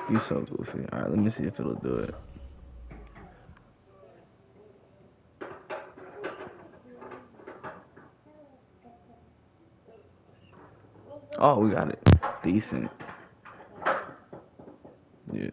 You so goofy. All right, let me see if it'll do it. Oh, we got it. Decent. Yeah.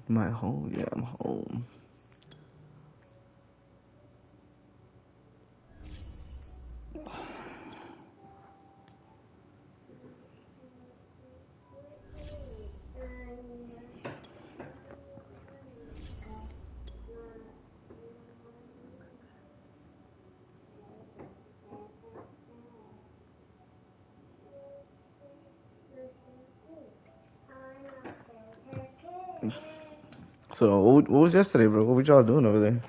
My home? Yeah, I'm home. So, what was yesterday, bro? What were y'all doing over there?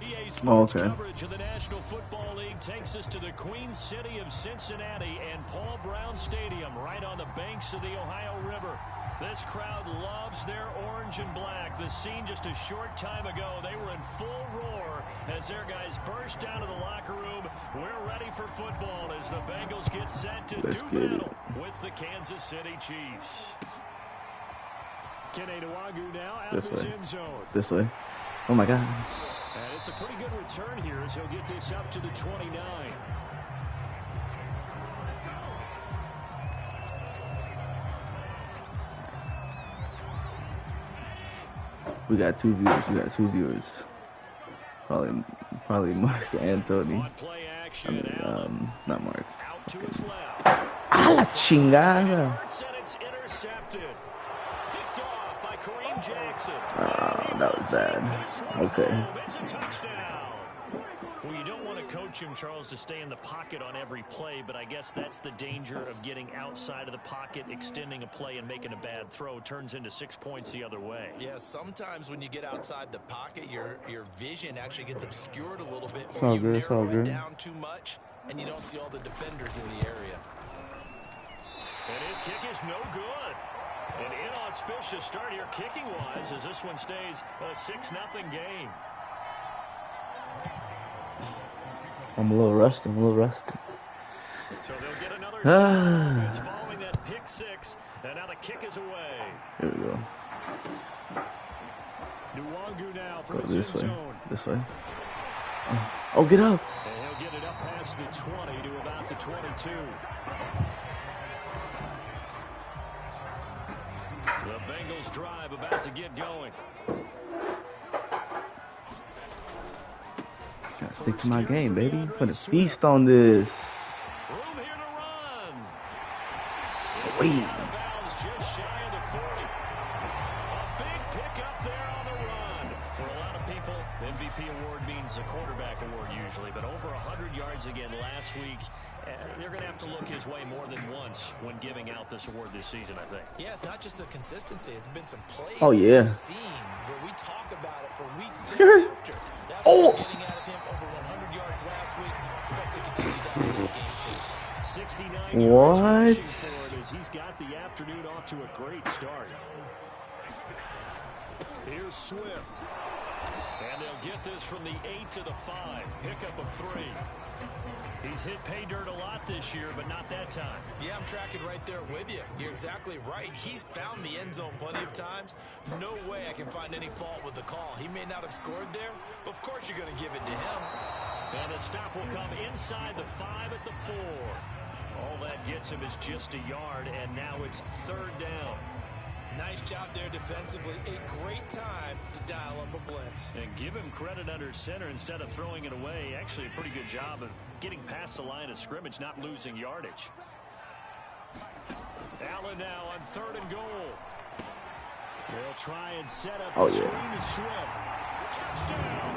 EA Sports okay. coverage of the National Football League takes us to the Queen City of Cincinnati and Paul Brown Stadium, right on the banks of the Ohio River. This crowd loves their orange and black. The scene just a short time ago, they were in full roar as their guys burst down to the locker room. We're ready for football as the Bengals get set to do battle with the Kansas City Chiefs. Kenny Nwangu now out of his end zone. This way. Oh, my God. And it's a pretty good return here as he'll get this up to the 29. We got two viewers. Probably Mark and Tony. I mean, not Mark. A la chingada. That was bad. Okay. Well, you don't want to coach him, Charles, to stay in the pocket on every play, but I guess that's the danger of getting outside of the pocket, extending a play, and making a bad throw. Turns into 6 points the other way. Yeah, sometimes when you get outside the pocket, your vision actually gets obscured a little bit, or you narrow it down too much, and you don't see all the defenders in the area. And his kick is no good. An inauspicious start here kicking-wise as this one stays a 6-0 game. I'm a little rusty. So they'll get another shot following that pick six, and now the kick is away. Here we go. Nwangu now from his end zone. This way. Oh, get up. And he'll get it up past the 20 to about the 22. The Bengals drive about to get going. Gotta stick to my game, baby. Put a feast on this. Room here to run. Wait. Just shy of the 40. A big pickup there on the run. For a lot of people, the MVP award means a quarterback award usually, but over 100 yards again last week. They're going to have to look his way more than once when giving out this award this season, I think. Yeah, it's not just the consistency. It's been some plays we've seen where we talk about it for weeks after. That's what we're getting out of him over 100 yards last week. Expects to continue that in this game, too. 69 yards for it as he's got the afternoon off to a great start. Here's Swift. And they'll get this from the 8 to the 5. Pickup of 3. He's hit pay dirt a lot this year, but not that time. Yeah, I'm tracking right there with you. You're exactly right. He's found the end zone plenty of times. No way I can find any fault with the call. He may not have scored there, but of course you're going to give it to him. And the stop will come inside the 5 at the 4. All that gets him is just a yard, and now it's 3rd down. Nice job there defensively. A great time to dial up a blitz. And give him credit under center instead of throwing it away. Actually, a pretty good job of getting past the line of scrimmage, not losing yardage. Allen now on 3rd and goal. They'll try and set up the screen to Swift. Touchdown!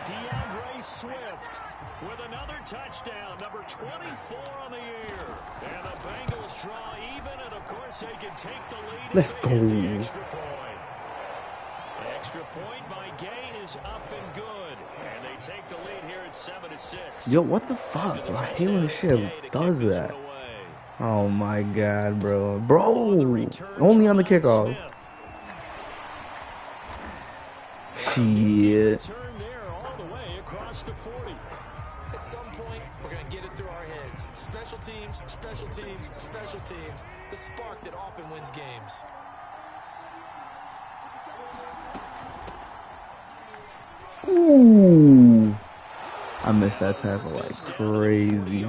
DeAndre Swift with another touchdown, number 24 on the year. And the Bengals draw even, and of course they can take the lead. Let's go. The extra point. extra point by Gain is up and good. And they take the lead here at 7-6. Yo, what the fuck, bro? I hate when this shit does that. Oh my god, bro. Only on the kickoff. Shit. At some point, we're going to get it through our heads. Special teams, special teams, special teams. The spark that often wins games. Ooh. I missed that tackle like crazy.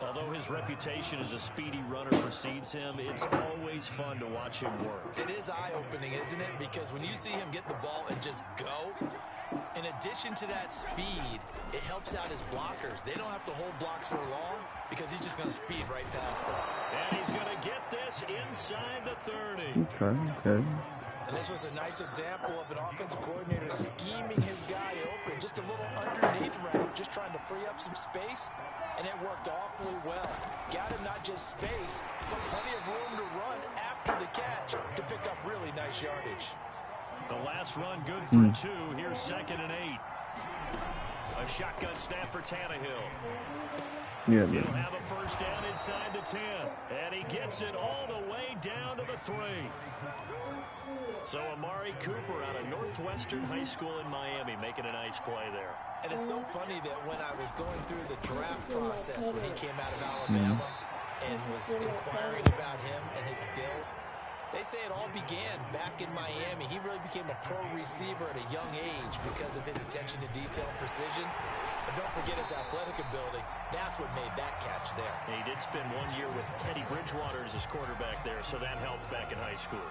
Although his reputation as a speedy runner precedes him, it's always fun to watch him work. It is eye-opening, isn't it? Because when you see him get the ball and just go, in addition to that speed, it helps out his blockers. They don't have to hold blocks for long because he's just going to speed right past them. And he's going to get this inside the 30. Okay. And this was a nice example of an offensive coordinator scheming his guy open. Just a little underneath route, just trying to free up some space. And it worked awfully well. Got him not just space, but plenty of room to run after the catch to pick up really nice yardage. The last run good for 2. Here's 2nd and 8. A shotgun snap for Tannehill. Yeah, He'll have a first down inside the 10. And he gets it all the way down to the 3. So Amari Cooper out of Northwestern High School in Miami making a nice play there. And it's so funny that when I was going through the draft process when he came out of Alabama and was inquiring about him and his skills, they say it all began back in Miami. He really became a pro receiver at a young age because of his attention to detail and precision. And don't forget his athletic ability. That's what made that catch there. And he did spend 1 year with Teddy Bridgewater as his quarterback there, so that helped back in high school.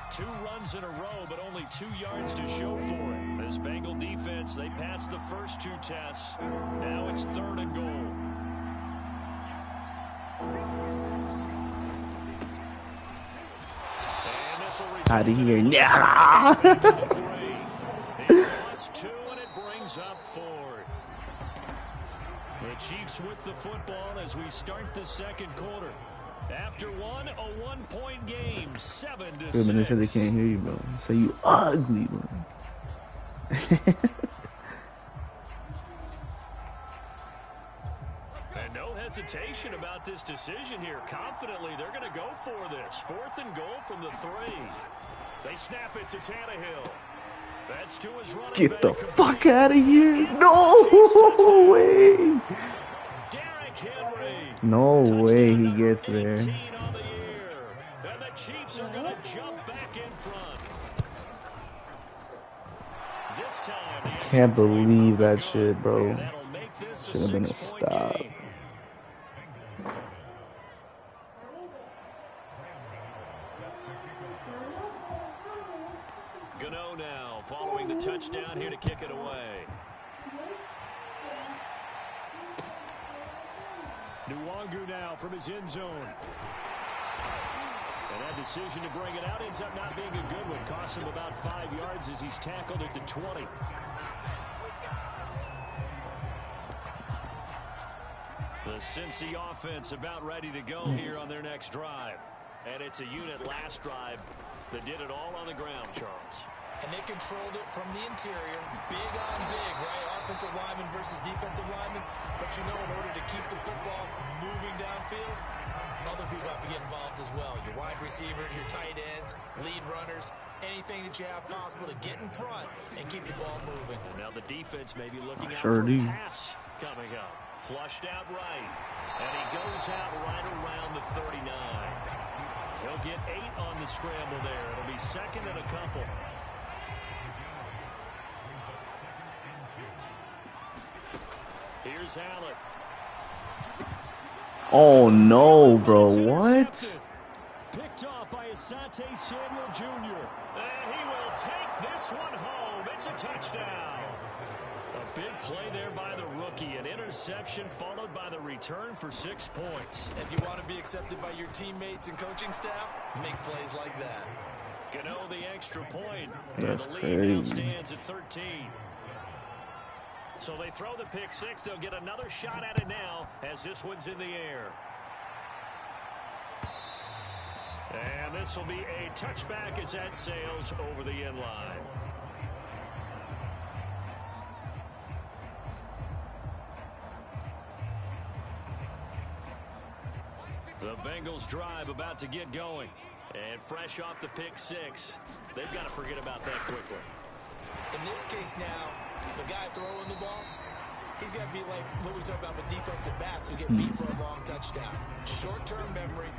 2 runs in a row, but only 2 yards to show for it. This Bengal defense, they passed the first 2 tests. Now it's 3rd and goal. Out of here. Yeah. He lost 2, and it brings up 4th. The Chiefs with the football as we start the second quarter. After one, a 1-point game, 7-6. Wait a minute, they said they can't hear you, bro. So you ugly, bro. And no hesitation about this decision here. Confidently, they're going to go for this. 4th and goal from the 3. They snap it to Tannehill. That's to his running Get back. the fuck out of here. No way. Henry. No way he gets there. And the Chiefs are going to jump back in front. This time, Can't believe that shit, bro. Should have been a stop. Gano now following the touchdown here to kick it away. Nwangu now from his end zone. And that decision to bring it out ends up not being a good one. Costs him about 5 yards as he's tackled at the 20. The Cincy offense about ready to go here on their next drive. And it's a unit last drive that did it all on the ground, Charles. And they controlled it from the interior. Big on big, right? Offensive lineman versus defensive lineman. But you know, in order to keep the football moving downfield, other people have to get involved as well. Your wide receivers, your tight ends, lead runners, anything that you have possible to get in front and keep the ball moving. And now the defense may be looking out sure for do. a pass coming up. Flushed out right. And he goes out right around the 39. He'll get 8 on the scramble there. It'll be 2nd and a couple. Here's Allen. Oh no, bro. What? Picked off by Asante Samuel Jr. And he will take this one home. It's a touchdown. A big play there by the rookie. An interception followed by the return for 6 points. If you want to be accepted by your teammates and coaching staff, make plays like that. Gano the extra point. That's the lead crazy. now stands at 13. So they throw the pick 6. They'll get another shot at it now as this one's in the air. And this will be a touchback as that sails over the end line. The Bengals drive about to get going. And fresh off the pick six, they've got to forget about that quickly. In this case now, the guy throwing the ball, he's got to be like what we talk about with defensive backs who get beat for a long touchdown. Short-term memory,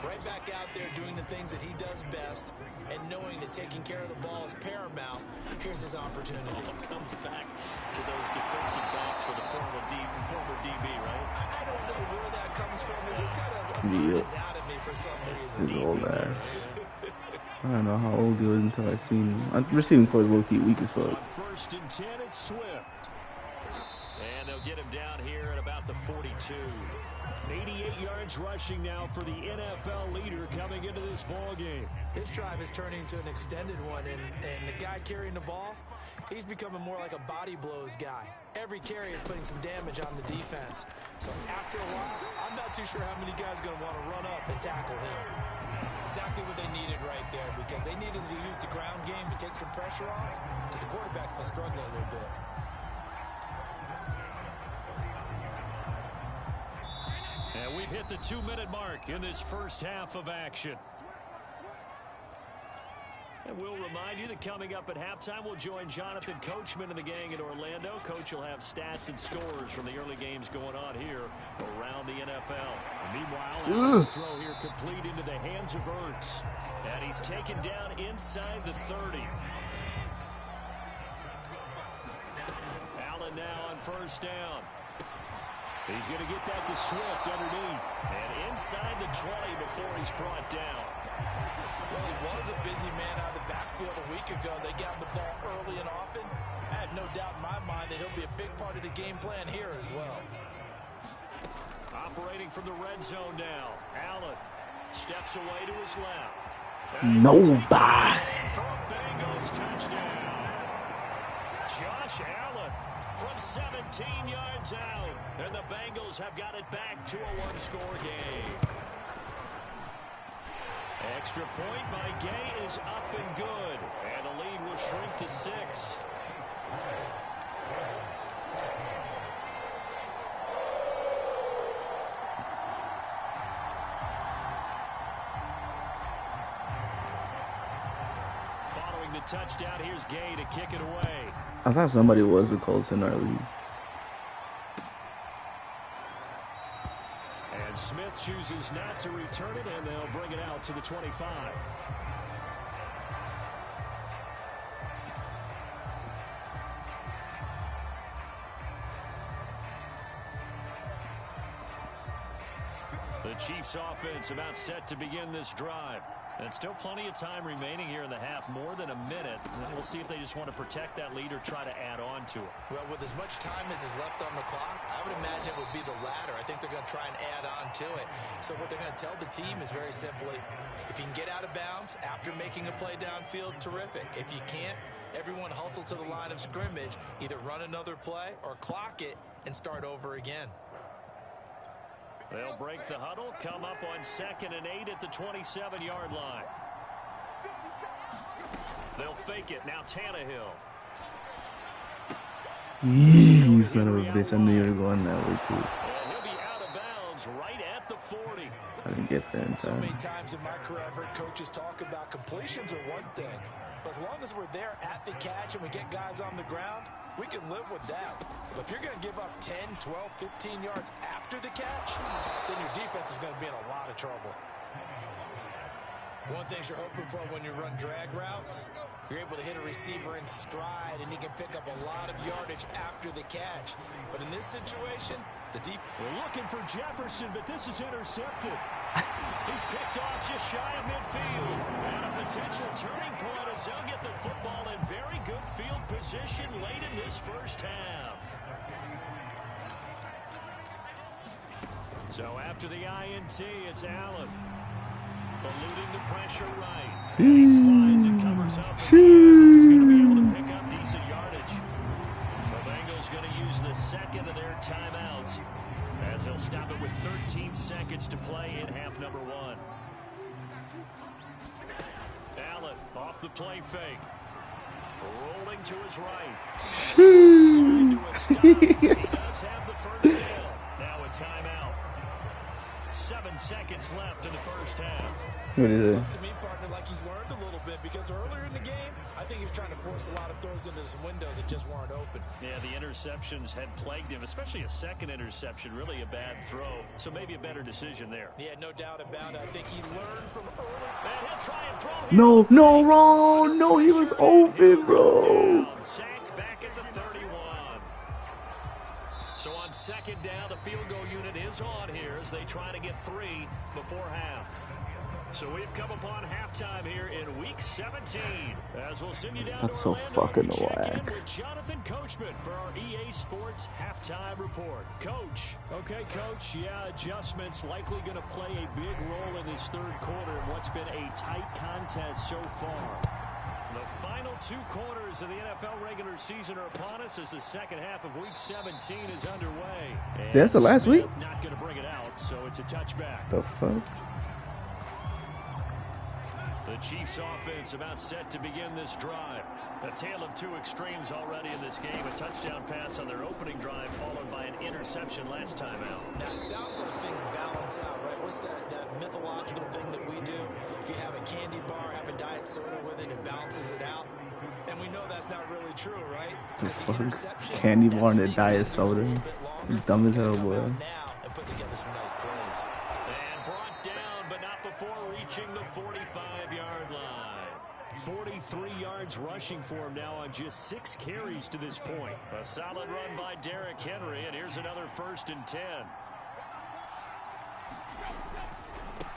right back out there doing the things that he does best, and knowing that taking care of the ball is paramount. Here's his opportunity. Comes back to those defensive backs for the former DB, right? I don't know where that comes from. It just kind of emerges out of me for some reason. He's old ass. I don't know how old he was until I seen him. Receiving for his low-key weak as fuck. First and 10, it's Swift. And they'll get him down here at about the 42. 88 yards rushing now for the NFL leader coming into this ball game. This drive is turning into an extended one, and the guy carrying the ball, he's becoming more like a body blows guy. Every carry is putting some damage on the defense. So after a while, I'm not too sure how many guys are going to want to run up and tackle him. Exactly what they needed right there, because they needed to use the ground game to take some pressure off, because the quarterback's been struggling a little bit. And we've hit the 2-minute mark in this first half of action. And we'll remind you that coming up at halftime, we'll join Jonathan Coachman and the gang in Orlando. Coach will have stats and scores from the early games going on here around the NFL. Meanwhile, Allen's throw here complete into the hands of Ertz. And he's taken down inside the 30. Allen now on first down. He's going to get that to Swift underneath. And inside the 20 before he's brought down. Well, he was a busy man out of the backfield a week ago. They got him the ball early and often. I have no doubt in my mind that he'll be a big part of the game plan here as well. Operating from the red zone now. Allen steps away to his left. Nobody. For a Bengals touchdown. Josh Allen from 17 yards out. And the Bengals have got it back to a one-score game. Extra point by Gay is up and good. And the lead will shrink to 6. Following the touchdown, here's Gay to kick it away. I thought somebody was the Colts in our league. And Smith chooses not to return it, and they'll bring it out to the 25. The Chiefs offense about set to begin this drive. And still plenty of time remaining here in the half, more than a minute. And we'll see if they just want to protect that lead or try to add on to it. Well, with as much time as is left on the clock, I would imagine it would be the latter. I think they're going to try and add on to it. So what they're going to tell the team is very simply, if you can get out of bounds after making a play downfield, terrific. If you can't, everyone hustle to the line of scrimmage, either run another play or clock it and start over again. They'll break the huddle, come up on 2nd and 8 at the 27-yard line. They'll fake it. Now Tannehill. You son of a bitch. I knew you were going that way too. And he'll be out of bounds right at the 40. I didn't get there in So time. many times in my career I've heard coaches talk about completions are one thing. But as long as we're there at the catch and we get guys on the ground, we can live with that. But if you're going to give up 10, 12, 15 yards after the catch, then your defense is going to be in a lot of trouble. One thing you're hoping for when you run drag routes, you're able to hit a receiver in stride, and he can pick up a lot of yardage after the catch. But in this situation, the defense... We're looking for Jefferson, but this is intercepted. He's picked off just shy of midfield. And a potential turning point as they'll get the football in very good field position late in this first half. So after the INT, it's Allen. Eluding the pressure right. And he slides and covers up. He's going to be able to pick up decent yardage. The Bengals going to use the second of their timeouts as they'll stop it with 13 seconds to play in half number 1. to his right. Sheesh. He does have the first down. Now a timeout. 7 seconds left in the first half. What is Looks it? to me, partner, like he's learned a little bit because earlier in the game, I think he was trying to force a lot of throws into some windows that just weren't open. Yeah, the interceptions had plagued him, especially a second interception, really a bad throw. So maybe a better decision there. Yeah, no doubt about it. I think he learned from early. And he'll try and throw. No, no, wrong. No, he was open, bro. Sacked back at the 31. So on second down, the field goal unit is on here as they try to get 3 before half. So we've come upon halftime here in Week 17. As we'll send you down That's to so Orlando fucking to check in whack. with Jonathan Coachman for our EA Sports halftime report. Coach. Okay, Coach. Yeah, adjustments likely going to play a big role in this third quarter in what's been a tight contest so far. The final 2 quarters of the NFL regular season are upon us as the second half of Week 17 is underway. And That's the last week? Not going to bring it out, so it's a touchback. The fuck? The Chiefs offense about set to begin this drive. A tale of 2 extremes already in this game. A touchdown pass on their opening drive followed by an interception last time out. Now, it sounds like things balance out, right? What's that mythological thing that we do? If you have a candy bar, have a diet soda with it, it balances it out. And we know that's not really true, right? The Because fuck? interception, Candy that bar and a sting diet goes a soda. little bit longer. You dumb as hell, Come boy. out now and put together some nice plays. And brought down, but not before reaching the 45-yard line. 43 yards rushing for him now on just 6 carries to this point. A solid run by Derrick Henry, and here's another 1st and 10.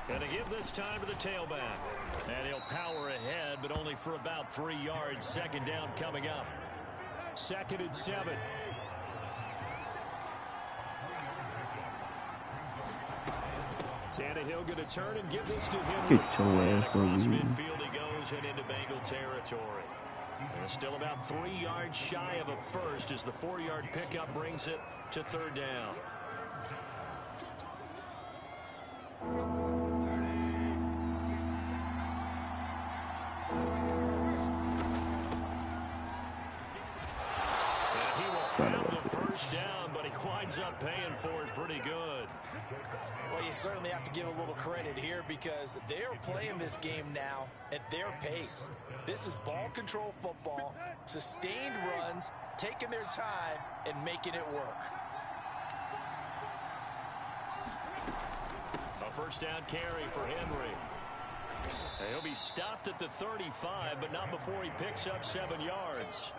Gonna give this time to the tailback. And he'll power ahead, but only for about 3 yards. Second down coming up. 2nd and 7. Tannehill going to turn and give this to Henry. Get your ass Across over here. midfield he goes and into Bengal territory. And still about 3 yards shy of a first as the 4-yard pickup brings it to 3rd down. And he will Son of have a the bitch. first down, but he winds up paying for it pretty good. Well, you certainly have to give a little credit here because they are playing this game now at their pace. This is ball control football, sustained runs, taking their time and making it work. A 1st down carry for Henry. And he'll be stopped at the 35, but not before he picks up 7 yards.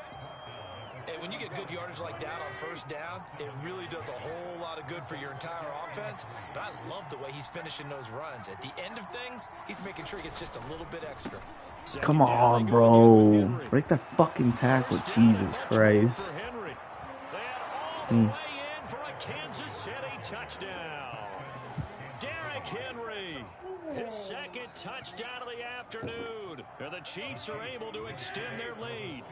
And when you get good yardage like that on 1st down, it really does a whole lot of good for your entire offense. But I love the way he's finishing those runs. At the end of things, he's making sure he gets just a little bit extra. Come on, bro. Break that fucking tackle. Jesus Christ. Way in for a Kansas City touchdown. Derrick Henry, his 2nd touchdown of the afternoon. And the Chiefs are able to extend their lead.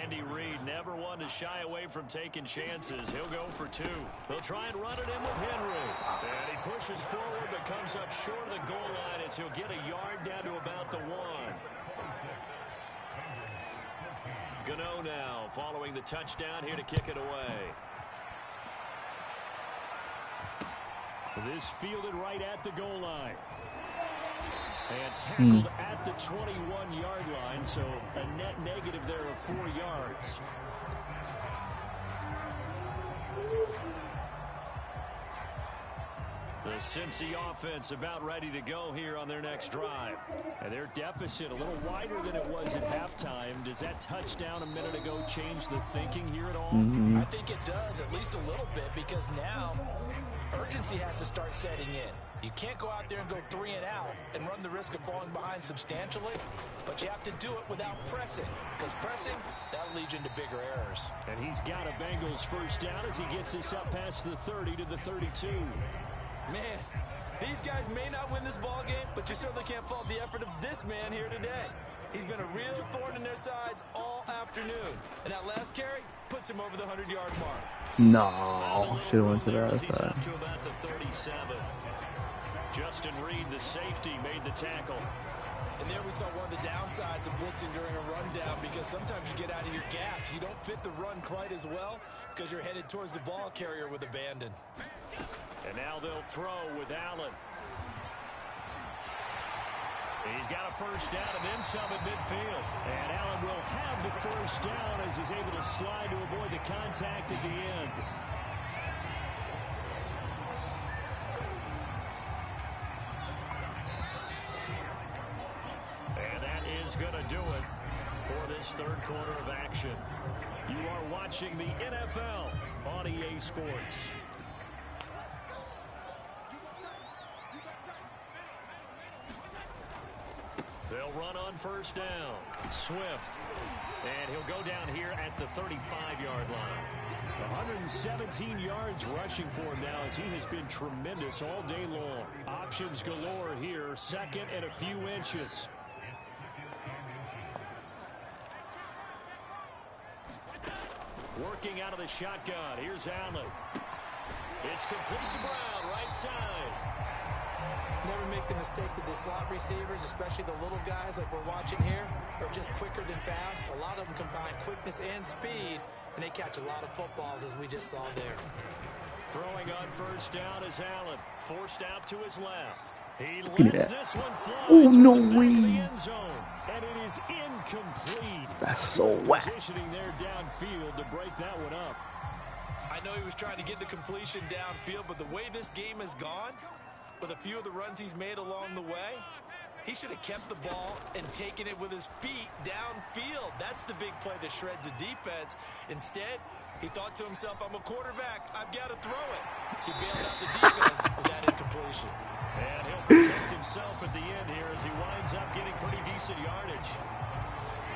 Andy Reid never one to shy away from taking chances. He'll go for 2. They'll try and run it in with Henry. And he pushes forward but comes up short of the goal line as he'll get a yard down to about the 1. Gano now following the touchdown here to kick it away. This fielded right at the goal line. And tackled at the 21-yard line, so a net negative there of 4 yards. The Cincy offense about ready to go here on their next drive. And their deficit a little wider than it was at halftime. Does that touchdown a minute ago change the thinking here at all? I think it does, at least a little bit, because now urgency has to start setting in. You can't go out there and go 3 and out and run the risk of falling behind substantially, but you have to do it without pressing, because pressing, that'll lead you into bigger errors. And he's got a Bengals 1st down as he gets this up past the 30 to the 32. Man, these guys may not win this ball game, but you certainly can't fault the effort of this man here today. He's been a real thorn in their sides all afternoon. And that last carry puts him over the 100-yard mark. No, should have went to the other He's side. up to about the 37. Justin Reed, the safety, made the tackle. And there we saw one of the downsides of blitzing during a rundown, because sometimes you get out of your gaps. You don't fit the run quite as well because you're headed towards the ball carrier with abandon. And now they'll throw with Allen. He's got a first down and then some at midfield. And Allen will have the first down as he's able to slide to avoid the contact at the end. And that is going to do it for this third quarter of action. You are watching the NFL on EA Sports. They'll run on first down. Swift. And he'll go down here at the 35-yard line. 117 yards rushing for him now, as he has been tremendous all day long. Options galore here. Second and a few inches. Working out of the shotgun. Here's Allen. It's complete to Brown, right side. Never make the mistake that the slot receivers, especially the little guys like we're watching here, are just quicker than fast. A lot of them combine quickness and speed, and they catch a lot of footballs, as we just saw there. Throwing on first down is Allen. Forced out to his left. He lets this one fly. Oh, no to the way. back of the end zone, and it is incomplete. That's so whack. Positioning there downfield to break that one up. I know he was trying to get the completion downfield, but the way this game has gone, with a few of the runs he's made along the way, he should have kept the ball and taken it with his feet downfield. That's the big play that shreds the defense. Instead, he thought to himself, I'm a quarterback, I've got to throw it. He bailed out the defense with that incompletion. And he'll protect himself at the end here as he winds up getting pretty decent yardage.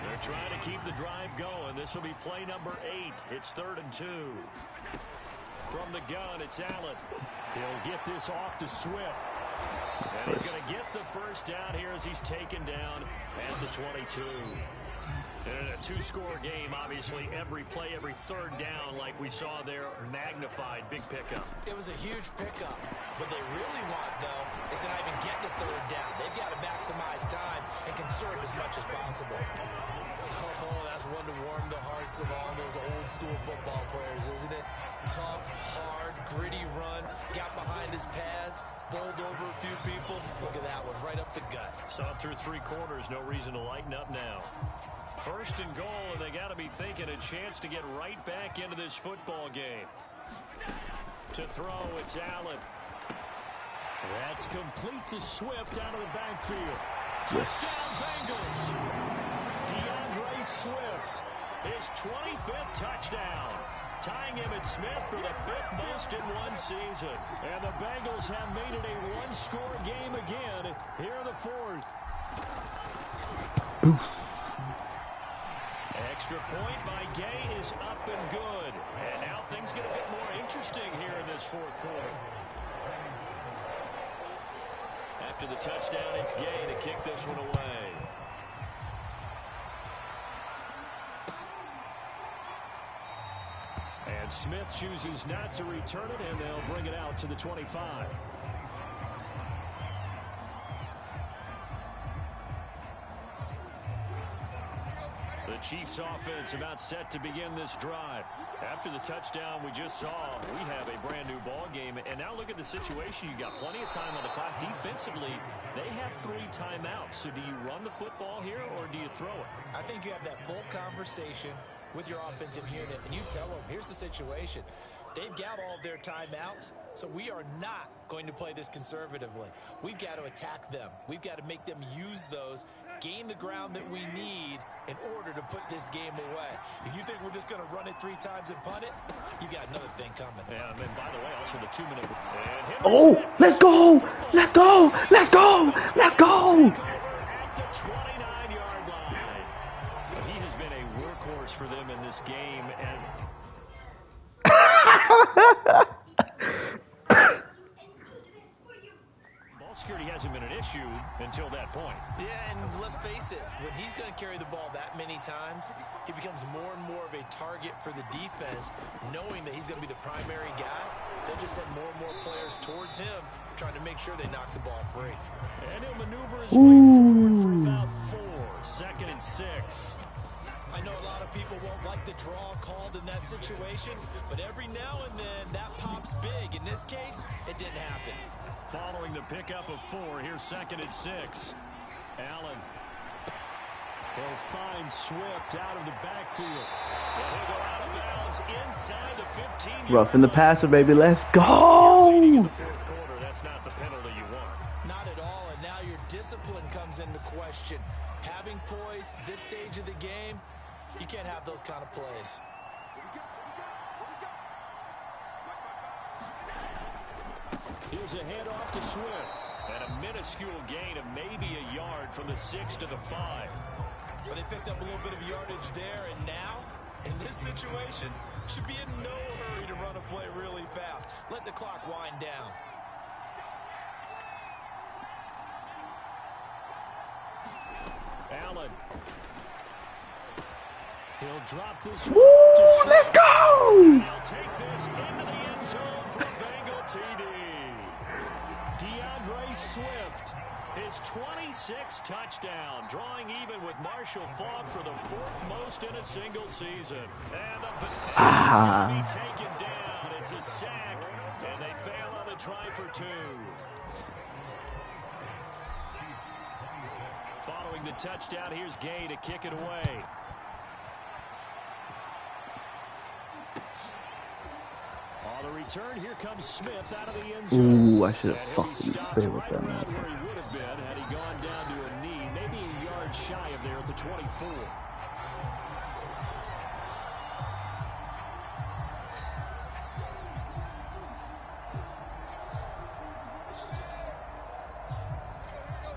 They're trying to keep the drive going. This will be play number 8. It's 3rd and 2. From the gun, it's Allen. He'll get this off to Swift. And he's going to get the first down here as he's taken down at the 22. In a two-score game, obviously, every play, every third down, like we saw there, magnified. Big pickup. It was a huge pickup. What they really want, though, is to not even get the third down. They've got to maximize time and conserve as much as possible. Oh, that's one to warm the hearts of all those old-school football players, isn't it? Tough, hard, gritty run, got behind his pads, bowled over a few people. Look at that one, right up the gut. Saw it through 3 quarters, no reason to lighten up now. 1st and goal, and they got to be thinking a chance to get right back into this football game. To throw, it's Allen. That's complete to Swift out of the backfield. Yes. Touchdown Bengals. DeAndre Swift, his 25th touchdown, tying Emmitt Smith for the 5th most in one season. And the Bengals have made it a one-score game again here in the 4th. Oof. Extra point by Gay is up and good. And now things get a bit more interesting here in this 4th quarter. After the touchdown, it's Gay to kick this one away. And Smith chooses not to return it, and they'll bring it out to the 25. The Chiefs offense about set to begin this drive. After the touchdown we just saw, we have a brand new ball game. And now look at the situation. You got plenty of time on the clock. Defensively, they have 3 timeouts. So do you run the football here or do you throw it? I think you have that full conversation with your offensive unit, and you tell them, here's the situation. They've got all of their timeouts, so we are not going to play this conservatively. We've got to attack them. We've got to make them use those, gain the ground that we need in order to put this game away. If you think we're just going to run it 3 times and punt it, you got another thing coming. Yeah, and by the way, also the 2-minute. Oh, let's go! Let's go! Let's go! Let's go! At the 29-yard line. He has been a workhorse for them in this game, and ball security hasn't been an issue until that point. Yeah, and let's face it, when he's going to carry the ball that many times, he becomes more and more of a target for the defense, knowing that he's going to be the primary guy. they'll just send more and more players towards him, trying to make sure they knock the ball free. And he'll maneuver his way forward for about 4. 2nd and 6. I know a lot of people won't like the draw called in that situation, but every now and then that pops big. In this case, it didn't happen. Following the pickup of 4, here's 2nd and 6. Allen. He'll find Swift out of the backfield. And he'll go out of bounds inside the 15. Roughing the passer, baby. Let's go. In the 4th quarter, that's not the penalty you want. Not at all, and now your discipline comes into question. Having poise this stage of the game, you can't have those kind of plays. Here's a handoff to Swift. And a minuscule gain of maybe a yard from the 6 to the 5. Well, they picked up a little bit of yardage there, and now, in this situation, should be in no hurry to run a play really fast. Let the clock wind down. Allen. He'll drop this. Woo, let's go! He'll take this into the end zone for a Bengal TD. DeAndre Swift, his 26th touchdown, drawing even with Marshall Faulk for the 4th most in a single season. And the ball is going to be taken down. It's a sack, and they fail on the try for 2. Following the touchdown, here's Gay to kick it away. On the return, here comes Smith out of the end zone. Ooh, I should have fucking stayed with that, man. Where he would have been had he gone down to a knee, maybe a yard shy of there at the 24.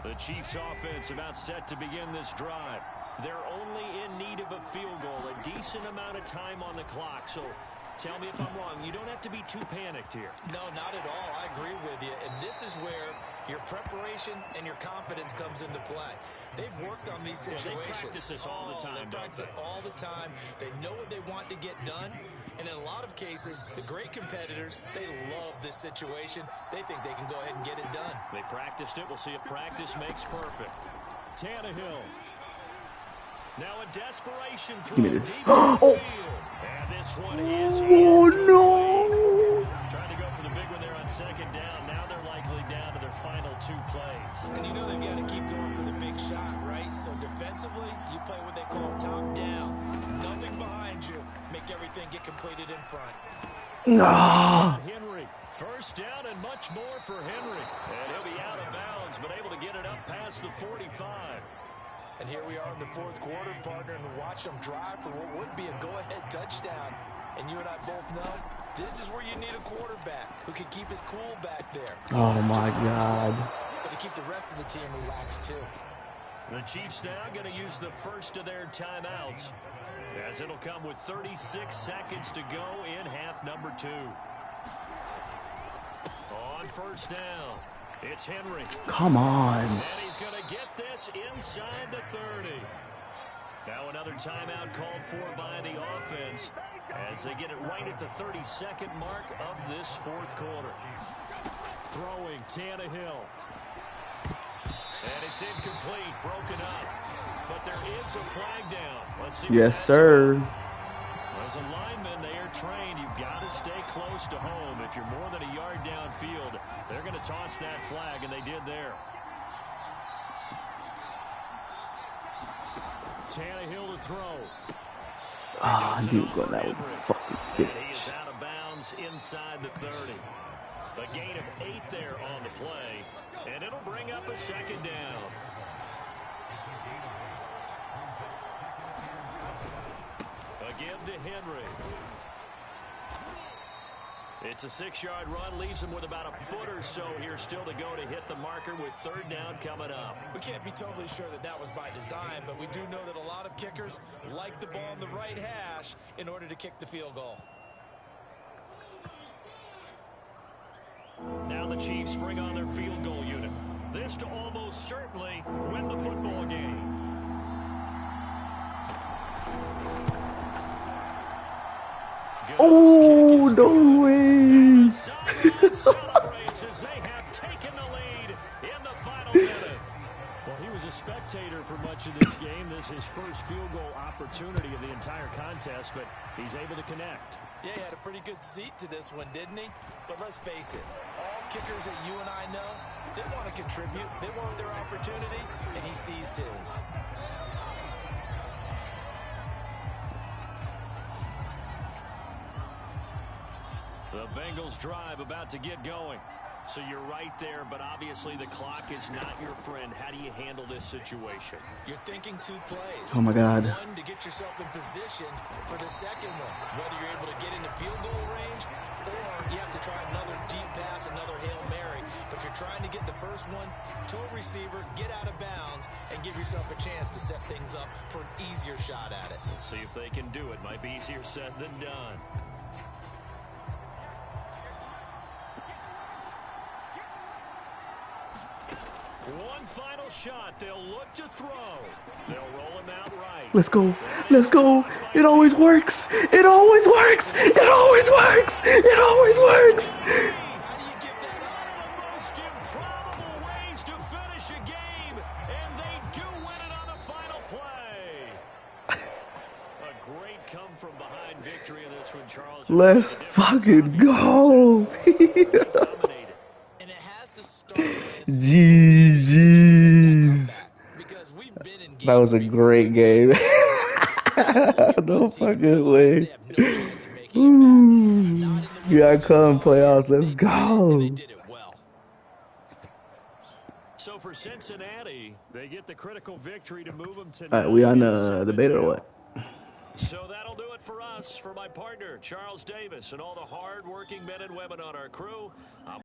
The Chiefs offense about set to begin this drive. They're only in need of a field goal, a decent amount of time on the clock. So tell me if I'm wrong. You don't have to be too panicked here. No, not at all. I agree with you. And this is where your preparation and your confidence comes into play. They've worked on these situations. They practice this all the time, they practice it all the time. They know what they want to get done. And in a lot of cases, the great competitors, they love this situation. They think they can go ahead and get it done. They practiced it. We'll see if practice makes perfect. Tannehill. Now a desperation throw deep to the field. And this one is no! Trying to go for the big one there on 2nd down. Now they're likely down to their final 2 plays. And you know they've got to keep going for the big shot, right? So defensively, you play what they call top down. Nothing behind you. Make everything get completed in front. No. Henry. 1st down and much more for Henry. And he'll be out of bounds, but able to get it up past the 45. And here we are in the 4th quarter, partner, and watch them drive for what would be a go-ahead touchdown. And you and I both know this is where you need a quarterback who can keep his cool back there. Oh, my God. But to keep the rest of the team relaxed, too. The Chiefs now going to use the first of their timeouts, as it'll come with 36 seconds to go in half number 2. On 1st down. It's Henry. Come on. And he's going to get this inside the 30. Now another timeout called for by the offense as they get it right at the 32nd mark of this 4th quarter. Throwing Tannehill. And it's incomplete, broken up. But there is a flag down. Let's see. Yes, sir. As a lineman, they are trained. You've got to stay close to home. If you're more than a yard downfield, they're going to toss that flag, and they did there. Tannehill to throw. I knew going that would fucking He bitch. is out of bounds inside the 30. A gain of 8 there on the play, and it'll bring up a 2nd down. Again to Henry. It's a 6-yard run, leaves him with about a foot or so here still to go to hit the marker with 3rd down coming up. We can't be totally sure that that was by design, but we do know that a lot of kickers like the ball in the right hash in order to kick the field goal. Now the Chiefs bring on their field goal unit. This to almost certainly win the football game. Oh, no way. him. Celebrates as they have taken the lead in the final minute. Well, he was a spectator for much of this game. This is his first field goal opportunity of the entire contest, but he's able to connect. Yeah, he had a pretty good seat to this one, didn't he? But let's face it, all kickers that you and I know, they want to contribute. They want their opportunity, and he seized his. The Bengals drive about to get going. So you're right there, but obviously the clock is not your friend. How do you handle this situation? You're thinking 2 plays. Oh, my God. One, to get yourself in position for the second one, whether you're able to get into field goal range or you have to try another deep pass, another Hail Mary. But you're trying to get the first one to a receiver, get out of bounds, and give yourself a chance to set things up for an easier shot at it. We'll see if they can do it. Might be easier said than done. One final shot. They'll look to throw. They'll roll him out right. Let's go. Let's go. It always works. It always works. It always works. It always works. How do you give that up? One of the most improbable ways to finish a game, and they do win it on the final play. A great come from behind victory in this one, Charles. Let's fucking go. And it has to start with GG's. because we've been in That was a games great game. No fucking way. they have no chance of making it Ooh. back. Here I come, playoffs. Let's They go. did it well. So for Cincinnati, they get the critical victory to move them to. All right, we on the beta or what? So that'll do it for us. For my partner, Charles Davis, and all the hard-working men and women on our crew, I'm